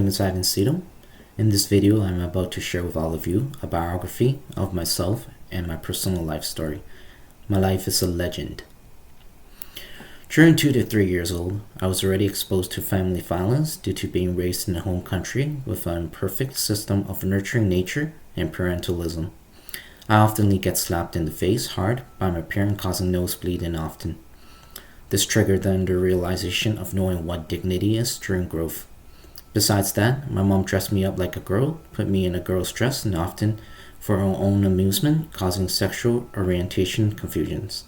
name is Ivan Cito. In this video, I'm about to share with all of you a biography of myself and my personal life story. My life is a legend. During 2 to 3 years old, I was already exposed to family violence due to being raised in a home country with an imperfect system of nurturing nature and parentalism. I often get slapped in the face hard by my parent, causing nosebleeding often. This triggered the realization of knowing what dignity is during growth. Besides that, my mom dressed me up like a girl, put me in a girl's dress, and often for her own amusement, causing sexual orientation confusions.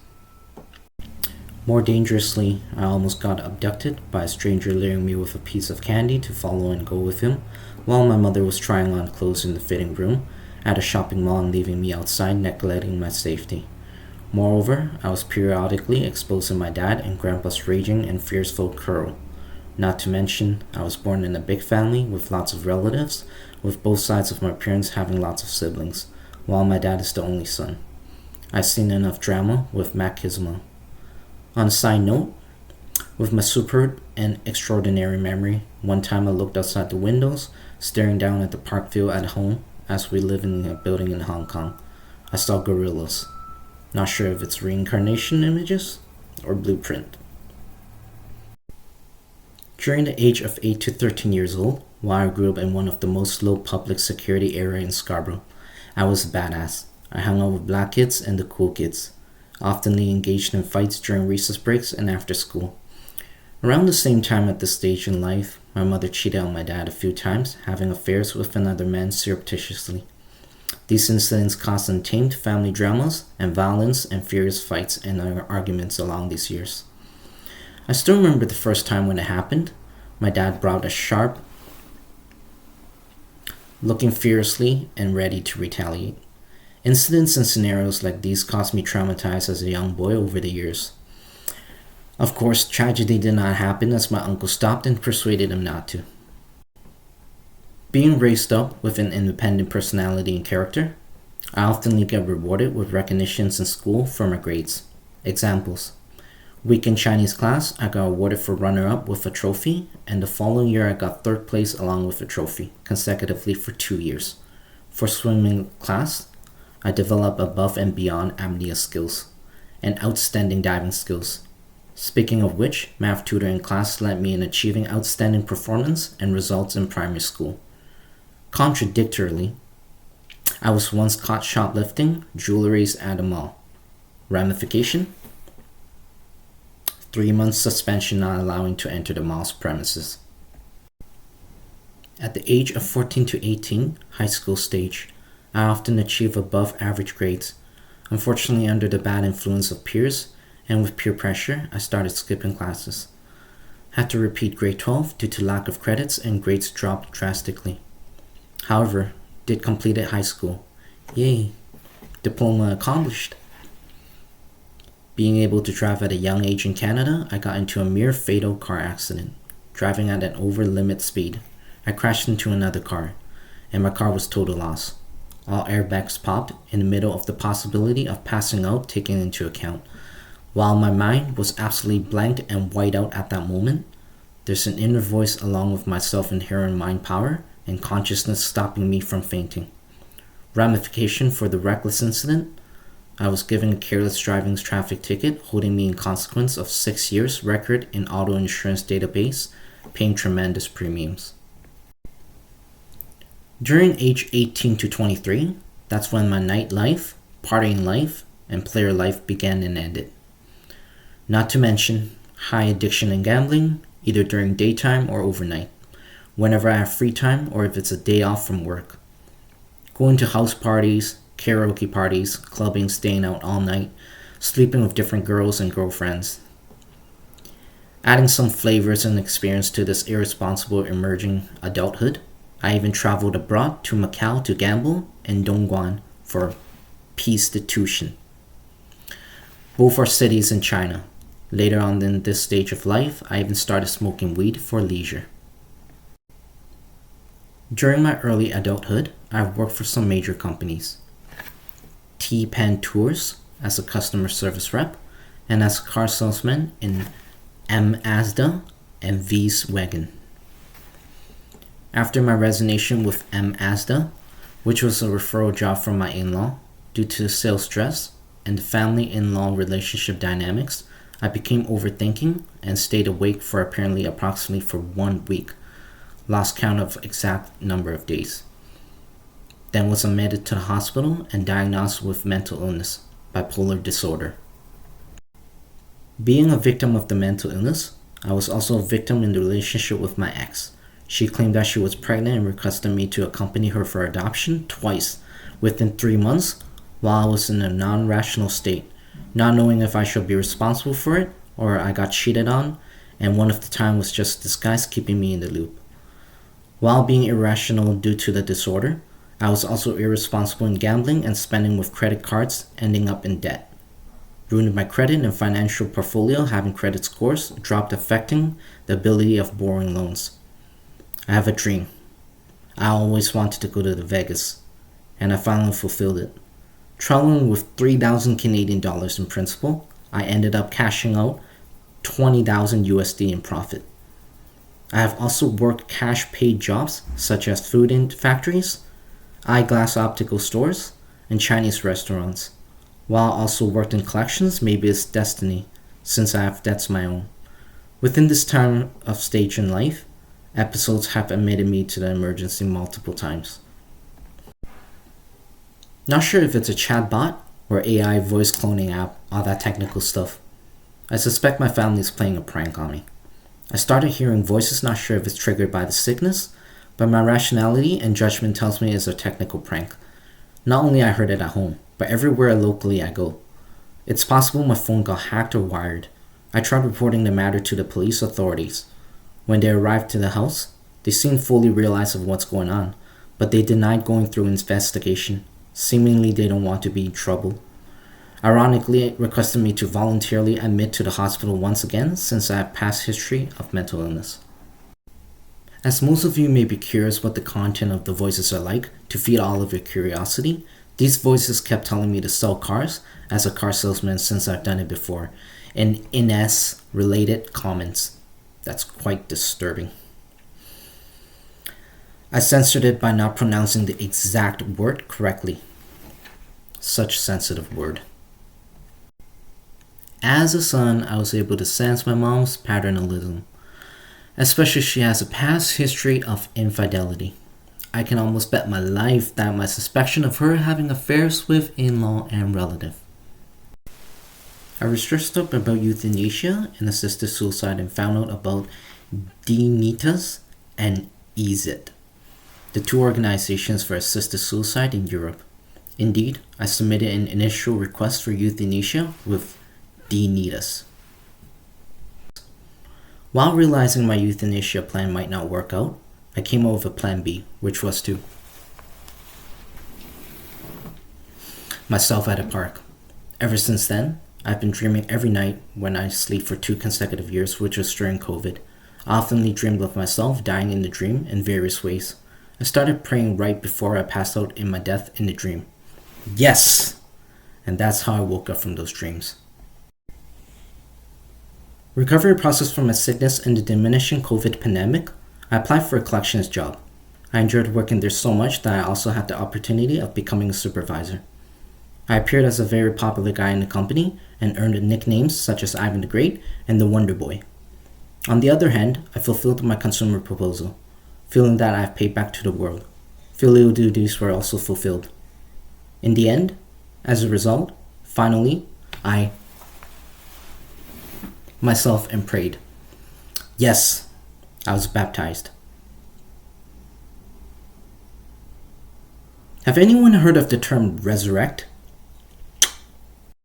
More dangerously, I almost got abducted by a stranger luring me with a piece of candy to follow and go with him, while my mother was trying on clothes in the fitting room at a shopping mall and leaving me outside, neglecting my safety. Moreover, I was periodically exposed to my dad and grandpa's raging and fearful quarrel. Not to mention, I was born in a big family with lots of relatives, with both sides of my parents having lots of siblings, while my dad is the only son. I've seen enough drama with machismo. On a side note, with my superb and extraordinary memory, one time I looked outside the windows, staring down at the park view at home as we live in a building in Hong Kong. I saw gorillas. Not sure if it's reincarnation images or blueprint. During the age of 8 to 13 years old, while I grew up in one of the most low public security area in Scarborough, I was a badass. I hung out with black kids and the cool kids, often engaged in fights during recess breaks and after school. Around the same time at this stage in life, my mother cheated on my dad a few times, having affairs with another man surreptitiously. These incidents caused untamed family dramas and violence and furious fights and arguments along these years. I still remember the first time when it happened. My dad brought a sharp, looking fiercely and ready to retaliate. Incidents and scenarios like these caused me traumatized as a young boy over the years. Of course, tragedy did not happen as my uncle stopped and persuaded him not to. Being raised up with an independent personality and character, I often get rewarded with recognitions in school for my grades. Examples: weekend Chinese class, I got awarded for runner-up with a trophy, and the following year I got 3rd place along with a trophy, consecutively for 2 years. For swimming class, I developed above and beyond apnea skills and outstanding diving skills. Speaking of which, math tutoring class led me in achieving outstanding performance and results in primary school. Contradictorily, I was once caught shoplifting jewelries at a mall. Ramification: 3 months suspension, not allowing to enter the mall's premises. At the age of 14 to 18, high school stage, I often achieve above average grades. Unfortunately, under the bad influence of peers and with peer pressure, I started skipping classes. Had to repeat grade 12 due to lack of credits, and grades dropped drastically. However, did complete at high school. Yay! Diploma accomplished. Being able to drive at a young age in Canada, I got into a near fatal car accident, driving at an over-limit speed. I crashed into another car, and my car was total loss. All airbags popped in the middle of the possibility of passing out taken into account. While my mind was absolutely blanked and white out at that moment, there's an inner voice along with my self-inherent mind power and consciousness stopping me from fainting. Ramification for the reckless incident: I was given a careless driving traffic ticket, holding me in consequence of 6 years record in auto insurance database, paying tremendous premiums. During age 18 to 23, that's when my nightlife, partying life, and player life began and ended. Not to mention high addiction and gambling, either during daytime or overnight, whenever I have free time or if it's a day off from work. Going to house parties, karaoke parties, clubbing, staying out all night, sleeping with different girls and girlfriends. Adding some flavors and experience to this irresponsible emerging adulthood, I even traveled abroad to Macau to gamble and Dongguan for prostitution. Both are cities in China. Later on in this stage of life, I even started smoking weed for leisure. During my early adulthood, I've worked for some major companies. T-Pan Tours as a customer service rep and as a car salesman in Mazda and Volkswagen. After my resignation with M. Asda, which was a referral job from my in-law, due to sales stress and the family-in-law relationship dynamics, I became overthinking and stayed awake for approximately for 1 week. Lost count of exact number of days. Then was admitted to the hospital and diagnosed with mental illness, bipolar disorder. Being a victim of the mental illness, I was also a victim in the relationship with my ex. She claimed that she was pregnant and requested me to accompany her for adoption twice within 3 months while I was in a non-rational state, not knowing if I should be responsible for it or I got cheated on, and one of the time was just disguise keeping me in the loop. While being irrational due to the disorder, I was also irresponsible in gambling and spending with credit cards, ending up in debt. Ruined my credit and financial portfolio, having credit scores dropped, affecting the ability of borrowing loans. I have a dream. I always wanted to go to Vegas, and I finally fulfilled it. Traveling with 3,000 Canadian dollars in principal, I ended up cashing out 20,000 USD in profit. I have also worked cash paid jobs such as food factories, eyeglass optical stores, and Chinese restaurants. While I also worked in collections, maybe it's destiny, since I have debts my own. Within this time of stage in life, episodes have admitted me to the emergency multiple times. Not sure if it's a chatbot or AI voice cloning app, all that technical stuff. I suspect my family is playing a prank on me. I started hearing voices, not sure if it's triggered by the sickness, but my rationality and judgment tells me it's a technical prank. Not only I heard it at home, but everywhere locally I go. It's possible my phone got hacked or wired. I tried reporting the matter to the police authorities. When they arrived to the house, they seemed fully realized of what's going on, but they denied going through investigation. Seemingly they don't want to be in trouble. Ironically, it requested me to voluntarily admit to the hospital once again since I have past history of mental illness. As most of you may be curious what the content of the voices are like, to feed all of your curiosity, these voices kept telling me to sell cars as a car salesman since I've done it before, and Ines related comments. That's quite disturbing. I censored it by not pronouncing the exact word correctly. Such sensitive word. As a son, I was able to sense my mom's paternalism, especially she has a past history of infidelity. I can almost bet my life that my suspicion of her having affairs with in-law and relative. I researched up about euthanasia and assisted suicide and found out about Dignitas and EasyIt, the two organizations for assisted suicide in Europe. Indeed, I submitted an initial request for euthanasia with Dignitas. While realizing my euthanasia plan might not work out, I came up with a plan B, which was to myself at a park. Ever since then, I've been dreaming every night when I sleep for 2 consecutive years, which was during COVID. I often dreamed of myself dying in the dream in various ways. I started praying right before I passed out in my death in the dream. Yes! And that's how I woke up from those dreams. Recovery process from my sickness and the diminishing COVID pandemic, I applied for a collections job. I enjoyed working there so much that I also had the opportunity of becoming a supervisor. I appeared as a very popular guy in the company and earned nicknames such as Ivan the Great and the Wonder Boy. On the other hand, I fulfilled my consumer proposal, feeling that I have paid back to the world. Filial duties were also fulfilled. In the end, as a result, finally, I myself and prayed. Yes, I was baptized. Have anyone heard of the term resurrect?